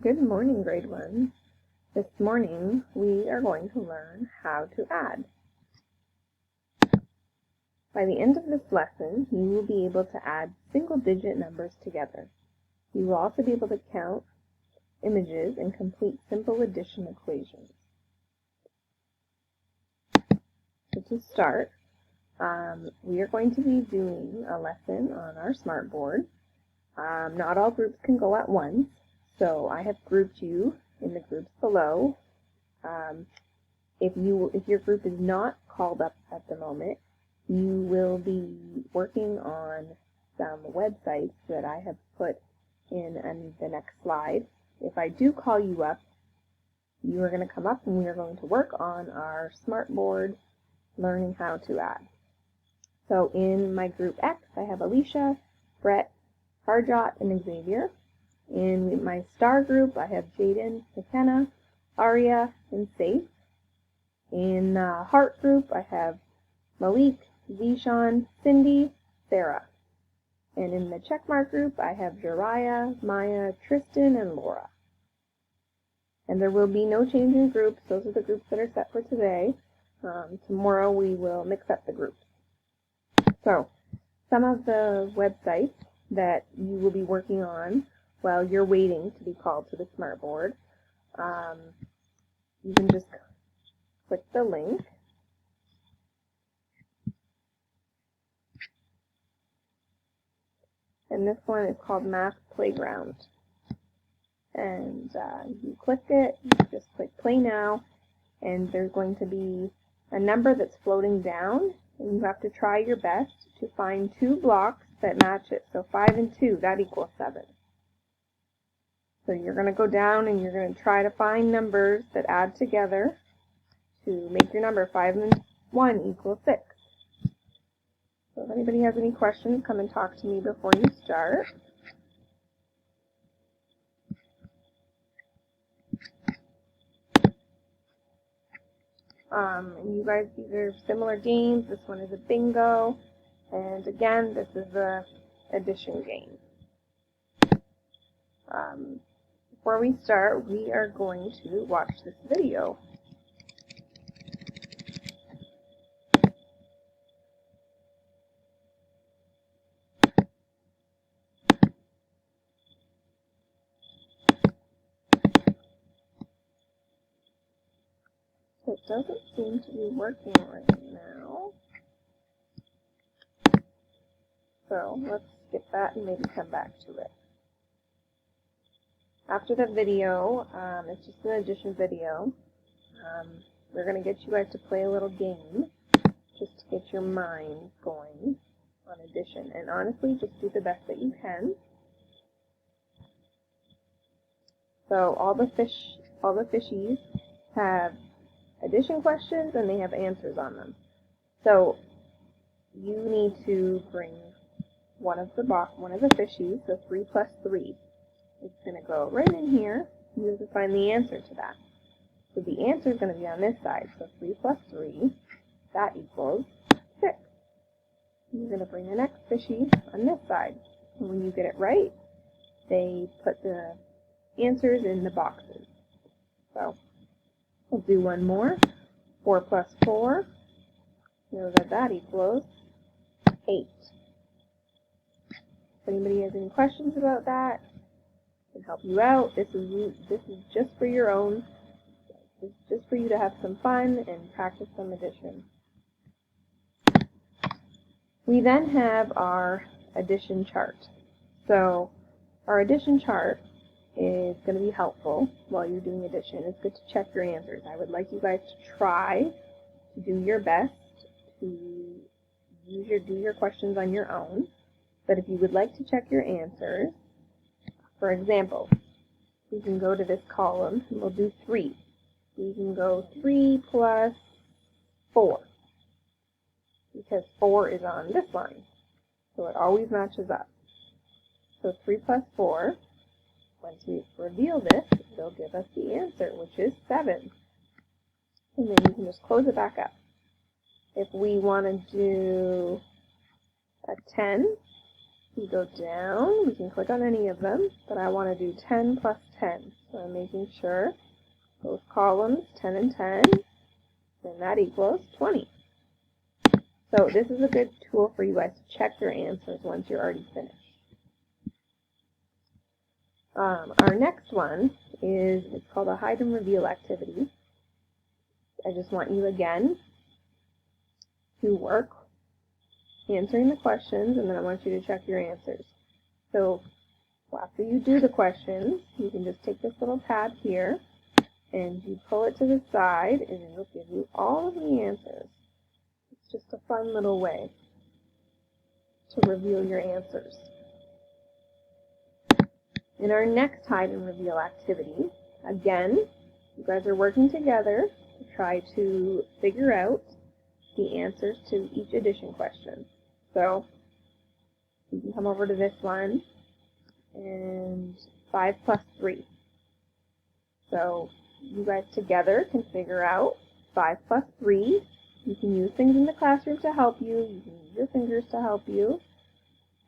Good morning, grade 1. This morning we are going to learn how to add. By the end of this lesson, you will be able to add single-digit numbers together. You will also be able to count images and complete simple addition equations. So to start, we are going to be doing a lesson on our smartboard. Not all groups can go at once, so I have grouped you in the groups below. If your group is not called up at the moment, you will be working on some websites that I have put in the next slide. If I do call you up, you are going to come up and we are going to work on our smartboard, learning how to add. So in my group X, I have Alicia, Brett, Harjot, and Xavier. In my star group, I have Jaden, McKenna, Aria, and Safe. In heart group, I have Malik, Zishan, Cindy, Sarah. And in the checkmark group, I have Jariah, Maya, Tristan, and Laura. And there will be no change in groups. Those are the groups that are set for today. Tomorrow we will mix up the groups. So, some of the websites that you will be working on while you're waiting to be called to the smartboard, you can just click the link. And this one is called Math Playground. And you click it, you just click play now, and there's going to be a number that's floating down, and you have to try your best to find two blocks that match it. So 5 and 2, that equals 7. So you're going to go down and you're going to try to find numbers that add together to make your number 5 and 1 equals 6. So if anybody has any questions, come and talk to me before you start. You guys, these are similar games. This one is a bingo. And again, this is the addition game. Before we start, we are going to watch this video. It doesn't seem to be working right now. So let's skip that and maybe come back to it. After the video, it's just an addition video. We're going to get you guys to play a little game just to get your mind going on addition. And honestly, just do the best that you can. So all the fishies have addition questions and they have answers on them. So you need to bring one of the fishies, so 3 plus 3. It's going to go right in here. You have to find the answer to that. So the answer is going to be on this side. So 3 plus 3, that equals 6. You're going to bring the next fishy on this side. And when you get it right, they put the answers in the boxes. So we'll do one more. 4 plus 4, you know that equals 8. If anybody has any questions about that, I can help you out. This is just for your own. It's just for you to have some fun and practice some addition. We then have our addition chart. So our addition chart is going to be helpful while you're doing addition. It's good to check your answers. I would like you guys to try to do your best to do your questions on your own. But if you would like to check your answers, for example, we can go to this column and we'll do 3. We can go 3 plus 4 because 4 is on this line. So it always matches up. So 3 plus 4, once we reveal this, it'll give us the answer, which is 7. And then you can just close it back up. If we want to do a 10, We go down, we can click on any of them, but I want to do 10 plus 10. So I'm making sure both columns, 10 and 10, and that equals 20. So this is a good tool for you guys to check your answers once you're already finished. Our next one it's called a hide and reveal activity. I just want you again to work answering the questions, and then I want you to check your answers. So after you do the questions, you can just take this little tab here and you pull it to the side and it'll give you all of the answers. It's just a fun little way to reveal your answers. In our next hide and reveal activity, again, you guys are working together to try to figure out the answers to each addition question. So you can come over to this one and 5 plus 3. So you guys together can figure out 5 plus 3. You can use things in the classroom to help you. You can use your fingers to help you.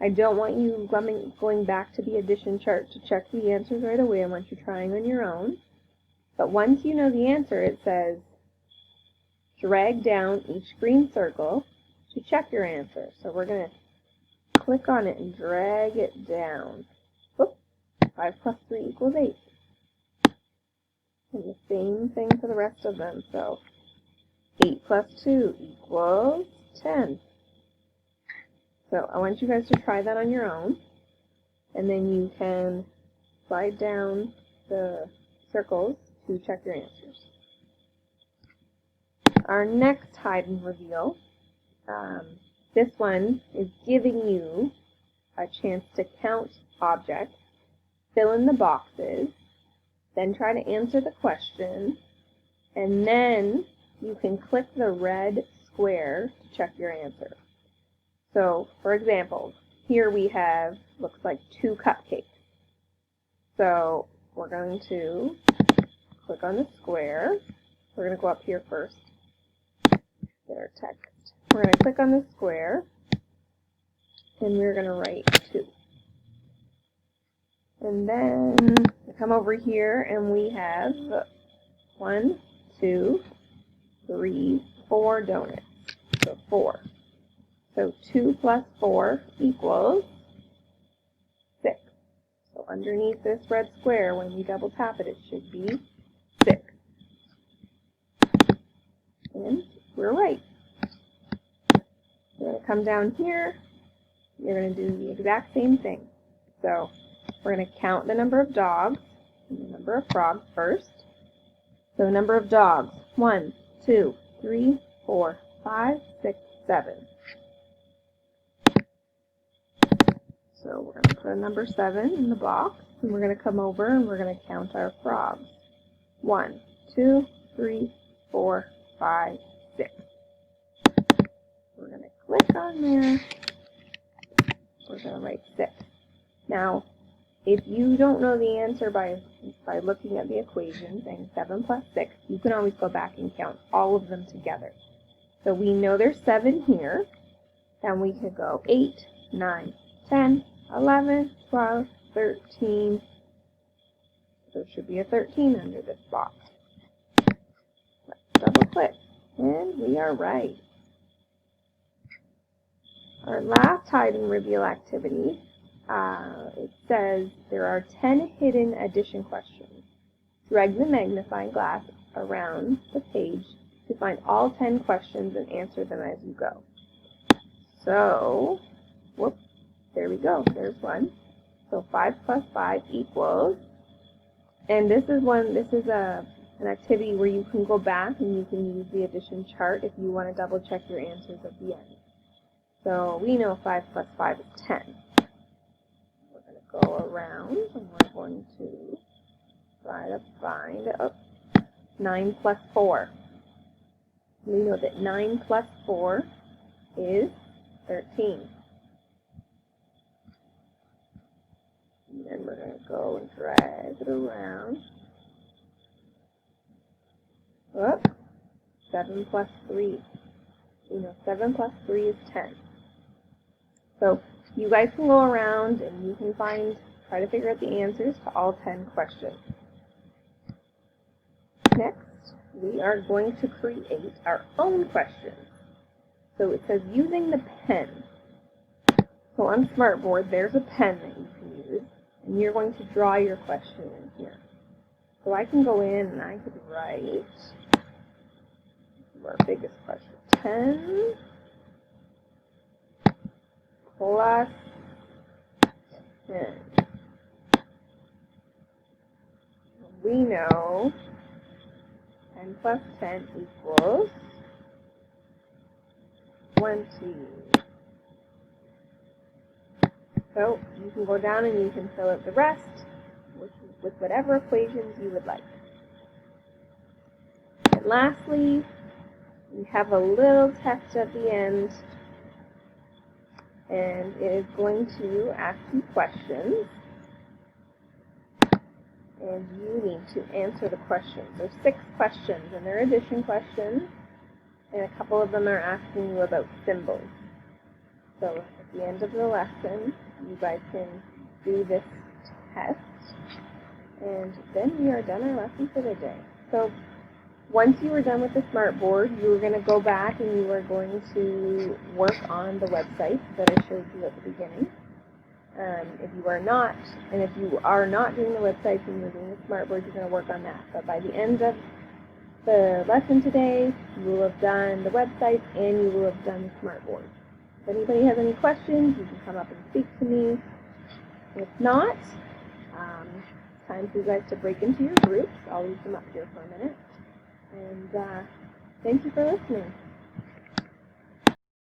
I don't want you going back to the addition chart to check the answers right away. I want you trying on your own. But once you know the answer, it says drag down each green circle to check your answer. So we're going to click on it and drag it down. Whoop, 5 plus 3 equals 8. And the same thing for the rest of them. So 8 plus 2 equals 10. So I want you guys to try that on your own. And then you can slide down the circles to check your answers. Our next hide and reveal, this one is giving you a chance to count objects, fill in the boxes, then try to answer the question, and then you can click the red square to check your answer. So, for example, here we have, looks like 2 cupcakes. So we're going to click on the square. We're going to go up here first, get our text. We're going to click on the square, and we're going to write 2. And then we come over here, and we have 1, 2, 3, 4 donuts. So 4. So 2 plus 4 equals 6. So underneath this red square, when you double tap it, it should be 6. And we're right. You're going to come down here. You're going to do the exact same thing. So we're going to count the number of dogs and the number of frogs first. So the number of dogs, 1, 2, 3, 4, 5, 6, 7. So we're going to put a number 7 in the box, and we're going to come over and we're going to count our frogs. 1, 2, 3, 4, 5, 6. We're going to click on there. We're going to write 6. Now, if you don't know the answer by looking at the equation, saying 7 plus 6, you can always go back and count all of them together. So we know there's 7 here, and we could go 8, 9, 10, 11, 12, 13. There should be a 13 under this box. Let's double click, and we are right. Our last hide and reveal activity, it says there are 10 hidden addition questions. Drag the magnifying glass around the page to find all 10 questions and answer them as you go. So, whoops, there we go. There's one. So 5 plus 5 equals, and this is an activity where you can go back and you can use the addition chart if you want to double check your answers at the end. So we know 5 plus 5 is 10. We're going to go around and we're going to try to find 9 plus 4. We know that 9 plus 4 is 13. And then we're going to go and drag it around. Whoop. 7 plus 3. We know 7 plus 3 is 10. So You guys can go around and you can try to figure out the answers to all 10 questions. Next, we are going to create our own questions. So it says using the pen. So on Smartboard, there's a pen that you can use, and you're going to draw your question in here. So I can go in and I could write our biggest question, 10 plus 10. We know 10 plus 10 equals 20. So you can go down and you can fill out the rest with whatever equations you would like. And lastly, we have a little test at the end, and it is going to ask you questions, and you need to answer the questions. There's 6 questions, and they're addition questions, and a couple of them are asking you about symbols. So at the end of the lesson, you guys can do this test, and then we are done our lesson for the day. So once you are done with the Smartboard, you are going to go back and you are going to work on the website that I showed you at the beginning. If you are not doing the website and you're doing the Smartboard, you're going to work on that. But by the end of the lesson today, you will have done the website and you will have done the Smartboard. If anybody has any questions, you can come up and speak to me. If not, it's time for you guys to break into your groups. I'll leave them up here for a minute. And thank you for listening.